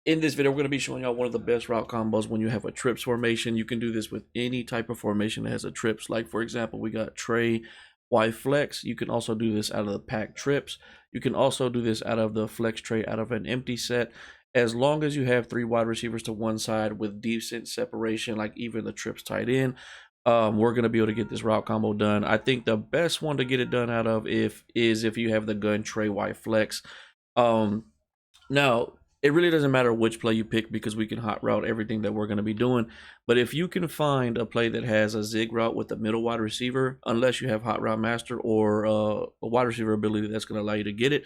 In this video, we're going to be showing y'all one of the best route combos when you have a trips formation. You can do this with any type of formation that has a trips. Like, for example, we got Trey, Y flex. You can also do this out of the pack trips. You can also do this out of the flex Trey out of an empty set. As long as you have 3 wide receivers to one side with decent separation, like even the trips tight end, we're going to be able to get this route combo done. I think the best one to get it done out of is if you have the gun Trey Y flex. Um, Now, it really doesn't matter which play you pick because we can hot route everything that we're going to be doing. But if you can find a play that has a zig route with a middle wide receiver, unless you have hot route master or a wide receiver ability that's going to allow you to get it,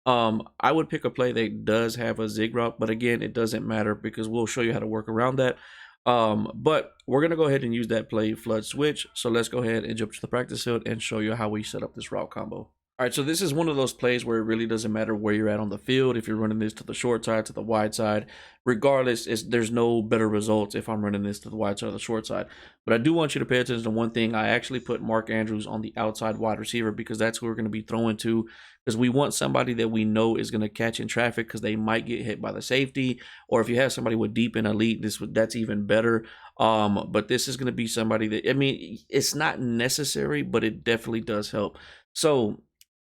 I would pick a play that does have a zig route. But again, it doesn't matter because we'll show you how to work around that. But we're going to go ahead and use that play flood switch. So let's go ahead and jump to the practice field and show you how we set up this route combo. All right, so this is one of those plays where it really doesn't matter where you're at on the field. If you're running this to the short side, to the wide side, regardless, there's no better results if I'm running this to the wide side or the short side. But I do want you to pay attention to one thing. I actually put Mark Andrews on the outside wide receiver because that's who we're going to be throwing to, because we want somebody that we know is going to catch in traffic because they might get hit by the safety. Or if you have somebody with deep and elite, that's even better. But this is going to be somebody that, I mean, it's not necessary, but it definitely does help. So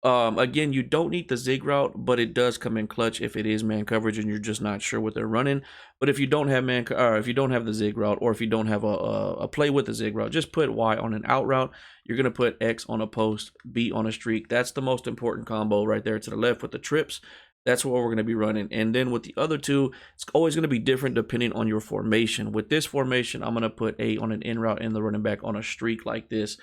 again, you don't need the zig route, but it does come in clutch if it is man coverage and you're just not sure what they're running. But if you don't have if you don't have the zig route, or if you don't have a play with the zig route, just put Y on an out route. You're gonna put X on a post, B on a streak. That's the most important combo right there to the left with the trips. That's what we're going to be running. And then with the other two, it's always going to be different depending on your formation. With this formation, I'm going to put A on an in route and the running back on a streak like this.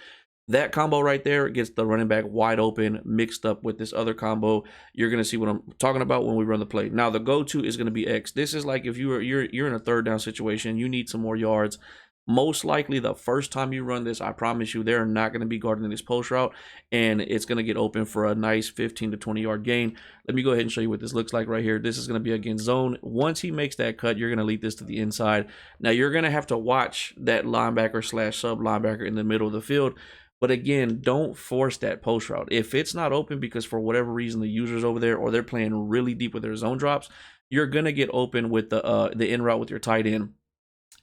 That combo right there gets the running back wide open mixed up with this other combo. You're going to see what I'm talking about when we run the play. Now, the go-to is going to be X. This is like if you're in a third down situation, you need some more yards. Most likely the first time you run this, I promise you, they're not going to be guarding this post route, and it's going to get open for a nice 15 to 20 yard gain. Let me go ahead and show you what this looks like right here. This is going to be against zone. Once he makes that cut, you're going to lead this to the inside. Now, you're going to have to watch that linebacker slash sub linebacker in the middle of the field. But again, don't force that post route. If it's not open because for whatever reason the user's over there or they're playing really deep with their zone drops, you're going to get open with the in route with your tight end.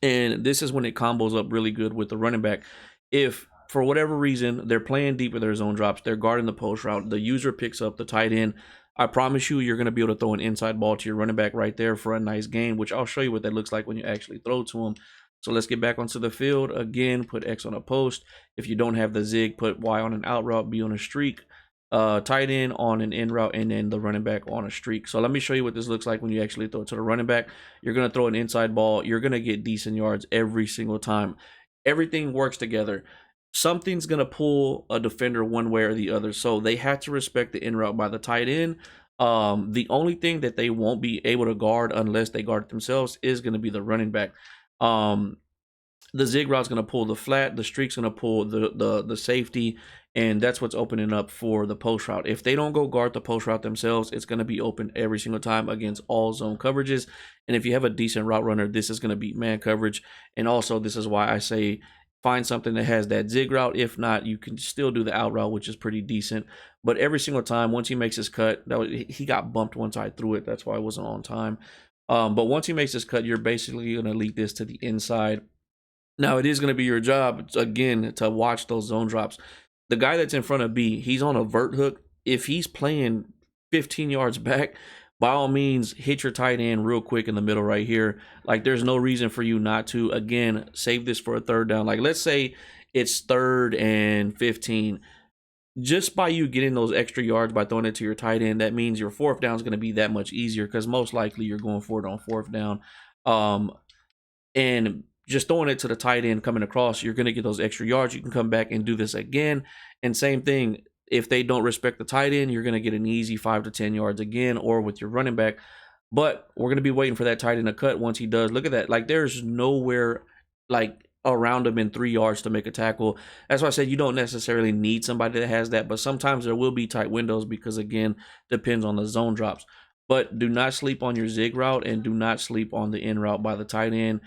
And this is when it combos up really good with the running back. If for whatever reason they're playing deep with their zone drops, they're guarding the post route, the user picks up the tight end, I promise you're going to be able to throw an inside ball to your running back right there for a nice gain, which I'll show you what that looks like when you actually throw to him. So let's get back onto the field. Again, put X on a post. If you don't have the zig, put Y on an out route, B on a streak, tight end on an in route, and then the running back on a streak. So let me show you what this looks like when you actually throw it to the running back. You're going to throw an inside ball. You're going to get decent yards every single time. Everything works together. Something's going to pull a defender one way or the other. So they have to respect the in route by the tight end. The only thing that they won't be able to guard unless they guard it themselves is going to be the running back. The zig route's going to pull the flat, the streak's going to pull the safety, and that's what's opening up for the post route. If they don't go guard the post route themselves, it's going to be open every single time against all zone coverages. And if you have a decent route runner, this is going to beat man coverage. And also, this is why I say find something that has that zig route. If not, you can still do the out route, which is pretty decent. But every single time, once he makes his cut, he got bumped once I threw it. That's why it wasn't on time. But once he makes this cut, you're basically going to lead this to the inside. Now, it is going to be your job, again, to watch those zone drops. The guy that's in front of B, he's on a vert hook. If he's playing 15 yards back, by all means, hit your tight end real quick in the middle right here. Like, there's no reason for you not to. Again, save this for a third down. Like, let's say it's 3rd and 15. Just by you getting those extra yards by throwing it to your tight end, that means your 4th down is going to be that much easier because most likely you're going for it on 4th down. And just throwing it to the tight end coming across, you're going to get those extra yards. You can come back and do this again. And same thing, if they don't respect the tight end, you're going to get an easy 5 to 10 yards again, or with your running back. But we're going to be waiting for that tight end to cut once he does. Look at that. Like, there's nowhere like around him in 3 yards to make a tackle. That's why I said you don't necessarily need somebody that has that, but sometimes there will be tight windows because, again, depends on the zone drops. But do not sleep on your zig route and do not sleep on the in route by the tight end.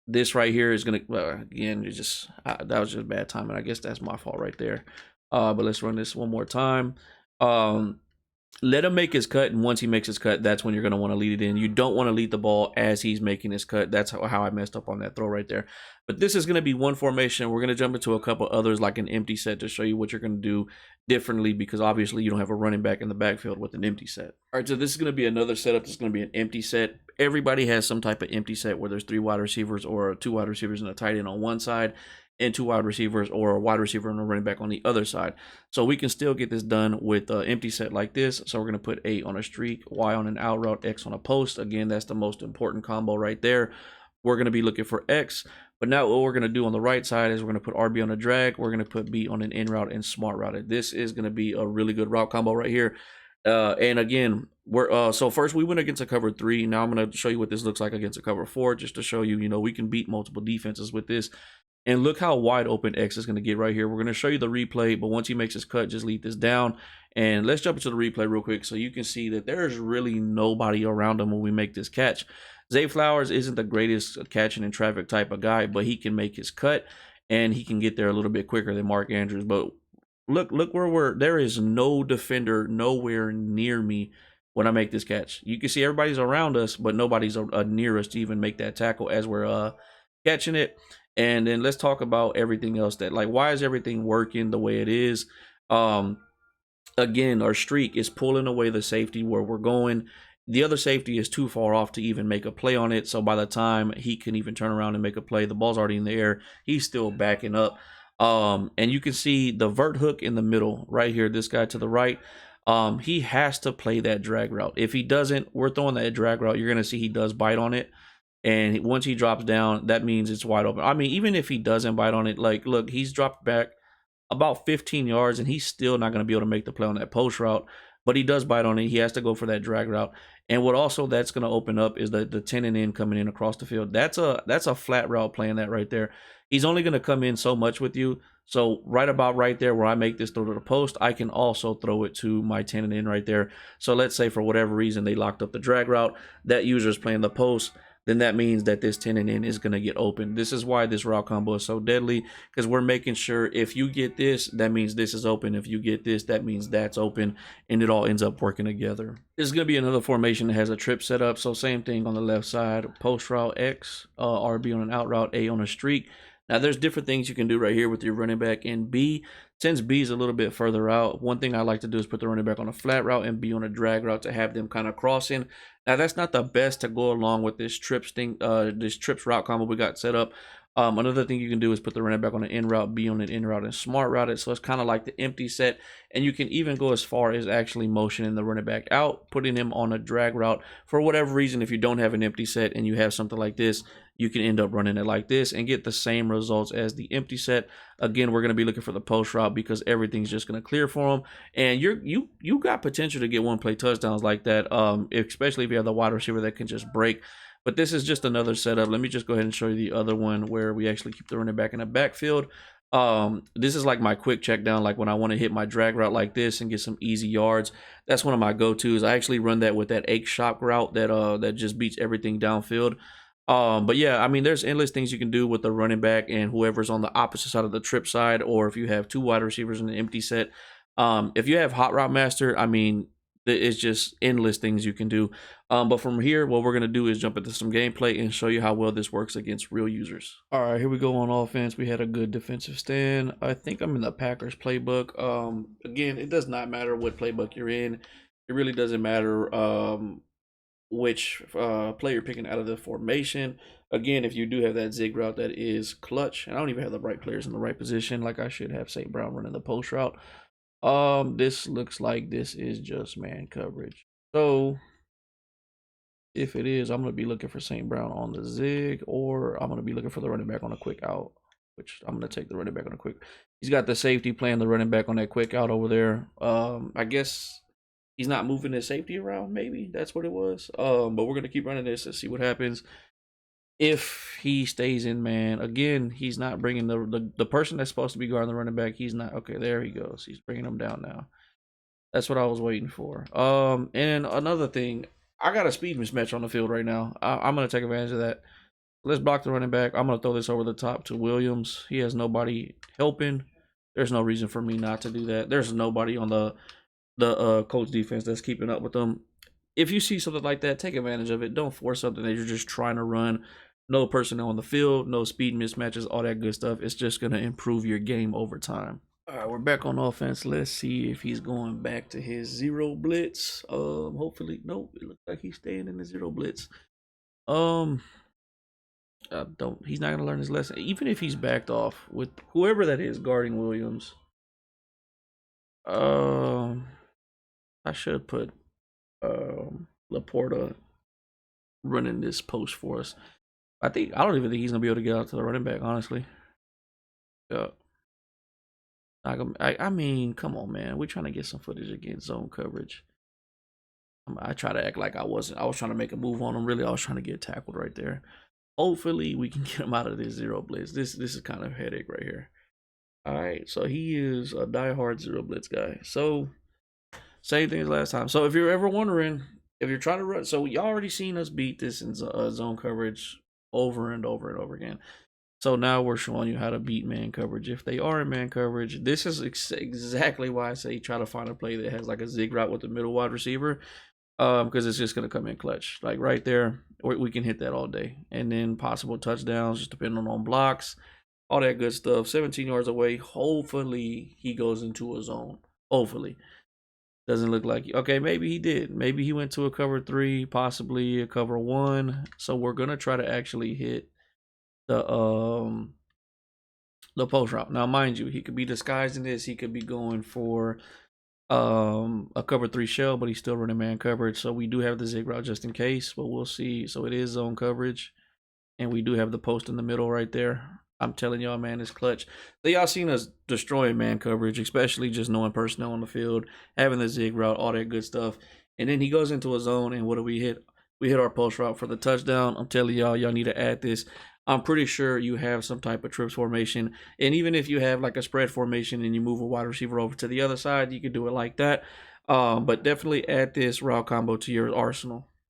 This right here is gonna again, it just that was just bad timing. I guess that's my fault right there. But let's run this one more time. let him make his cut, and once he makes his cut, that's when you're going to want to lead it in. You don't want to lead the ball as he's making his cut. That's how I messed up on that throw right there. But this is going to be one formation. We're going to jump into a couple others, like an empty set, to show you what you're going to do differently, because obviously you don't have a running back in the backfield with an empty set. All right, so this is going to be another setup. This is going to be an empty set. Everybody has some type of empty set where there's 3 wide receivers or 2 wide receivers and a tight end on one side, and 2 wide receivers or a wide receiver and a running back on the other side. So we can still get this done with an empty set like this. So we're going to put A on a streak, Y on an out route, X on a post. Again, that's the most important combo right there. We're going to be looking for X. But now what we're going to do on the right side is we're going to put RB on a drag. We're going to put B on an in route and smart route. This is going to be a really good route combo right here. And again, we're so first we went against a cover 3. Now I'm going to show you what this looks like against a cover 4, just to show you, we can beat multiple defenses with this. And look how wide open X is going to get right here. We're going to show you the replay, but once he makes his cut, just lead this down. And let's jump into the replay real quick so you can see that there's really nobody around him when we make this catch. Zay Flowers isn't the greatest catching in traffic type of guy, but he can make his cut, and he can get there a little bit quicker than Mark Andrews. But look where there is no defender nowhere near me when I make this catch. You can see everybody's around us, but nobody's near us to even make that tackle as we're catching it. And then let's talk about everything else, that like, why is everything working the way it is? Again, our streak is pulling away the safety where we're going. The other safety is too far off to even make a play on it. So by the time he can even turn around and make a play, the ball's already in the air. He's still backing up. And you can see the vert hook in the middle right here, this guy to the right. He has to play that drag route. If he doesn't, we're throwing that drag route. You're going to see he does bite on it. And once he drops down, that means it's wide open. I mean, even if he doesn't bite on it, like, look, he's dropped back about 15 yards, and he's still not going to be able to make the play on that post route. But he does bite on it. He has to go for that drag route. And what also that's going to open up is the 10 and in coming in across the field. That's a flat route playing that right there. He's only going to come in so much with you. So right about right there where I make this throw to the post, I can also throw it to my 10 and in right there. So let's say for whatever reason they locked up the drag route, that user is playing the post, then that means that this 10 and in is going to get open. This is why this route combo is so deadly, because we're making sure if you get this, that means this is open. If you get this, that means that's open, and it all ends up working together. This is going to be another formation that has a trip set up. So same thing on the left side, post route X, RB on an out route, A on a streak. Now, there's different things you can do right here with your running back in B. Since B is a little bit further out, one thing I like to do is put the running back on a flat route and B on a drag route to have them kind of crossing. Now, that's not the best to go along with this trips thing, this trips route combo we got set up. Another thing you can do is put the running back on an in route, B on an in route, and smart route it. So it's kind of like the empty set. And you can even go as far as actually motioning the running back out, putting him on a drag route. For whatever reason, if you don't have an empty set and you have something like this, you can end up running it like this and get the same results as the empty set. Again, we're going to be looking for the post route because everything's just going to clear for them. And you got potential to get one play touchdowns like that, especially if you have the wide receiver that can just break. But this is just another setup. Let me just go ahead and show you the other one where we actually keep the running back in the backfield. This is like my quick check down, like when I want to hit my drag route like this and get some easy yards. That's one of my go-tos. I actually run that with that eight shock route that just beats everything downfield. But yeah, I mean, there's endless things you can do with the running back and whoever's on the opposite side of the trip side, or if you have 2 wide receivers in an empty set. If you have Hot Route Master, I mean, it's just endless things you can do. But from here, what we're going to do is jump into some gameplay and show you how well this works against real users. All right, here we go on offense. We had a good defensive stand. I think I'm in the Packers playbook. Again, it does not matter what playbook you're in. It really doesn't matter which player you're picking out of the formation. Again, if you do have that zig route, that is clutch. And I don't even have the right players in the right position, like I should have St. Brown running the post route. This looks like this is just man coverage. So if it is, I'm going to be looking for St. Brown on the zig, or I'm going to be looking for the running back on a quick out, which I'm going to take the running back on a quick. He's got the safety playing the running back on that quick out over there. I guess he's not moving his safety around. Maybe that's what it was. But we're going to keep running this and see what happens. If he stays in man, again, he's not bringing the person that's supposed to be guarding the running back. He's not. Okay, there he goes. He's bringing him down now. That's what I was waiting for. And another thing, I got a speed mismatch on the field right now. I'm going to take advantage of that. Let's block the running back. I'm going to throw this over the top to Williams. He has nobody helping. There's no reason for me not to do that. There's nobody on the the Colts defense that's keeping up with them. If you see something like that, take advantage of it. Don't force something that you're just trying to run. No personnel on the field, no speed mismatches, all that good stuff. It's just going to improve your game over time. All right, we're back on offense. Let's see if he's going back to his zero blitz. Hopefully, nope. It looks like he's staying in the zero blitz. Don't. He's not gonna learn his lesson. Even if he's backed off with whoever that is guarding Williams. I should put Laporta running this post for us. I don't even think he's gonna be able to get out to the running back. Honestly. Yeah. I mean, come on, man. We're trying to get some footage against zone coverage. I try to act like I wasn't. I was trying to make a move on him. Really, I was trying to get tackled right there. Hopefully, we can get him out of this zero blitz. This is kind of a headache right here. All right, so he is a diehard zero blitz guy. So same thing as last time. So if you're ever wondering, if you're trying to run, so y'all already seen us beat this in zone coverage over and over and over again. So now we're showing you how to beat man coverage. If they are in man coverage, this is exactly why I say try to find a play that has like a zig route with the middle wide receiver, because it's just going to come in clutch. Like right there, we can hit that all day. And then possible touchdowns, just depending on blocks, all that good stuff. 17 yards away, hopefully he goes into a zone. Hopefully. Doesn't look like, okay, maybe he did. Maybe he went to a cover 3, possibly a cover 1. So we're going to try to actually hit the post route. Now, mind you, he could be disguised in this. He could be going for a cover 3 shell, but he's still running man coverage. So we do have the zig route just in case, but we'll see. So it is zone coverage, and we do have the post in the middle right there. I'm telling y'all, man, it's clutch. So y'all seen us destroying man coverage, especially just knowing personnel on the field, having the zig route, all that good stuff. And then he goes into a zone, and what do we hit? We hit our post route for the touchdown. I'm telling y'all need to add this. I'm pretty sure you have some type of trips formation. And even if you have like a spread formation and you move a wide receiver over to the other side, you could do it like that. But definitely add this route combo to your arsenal.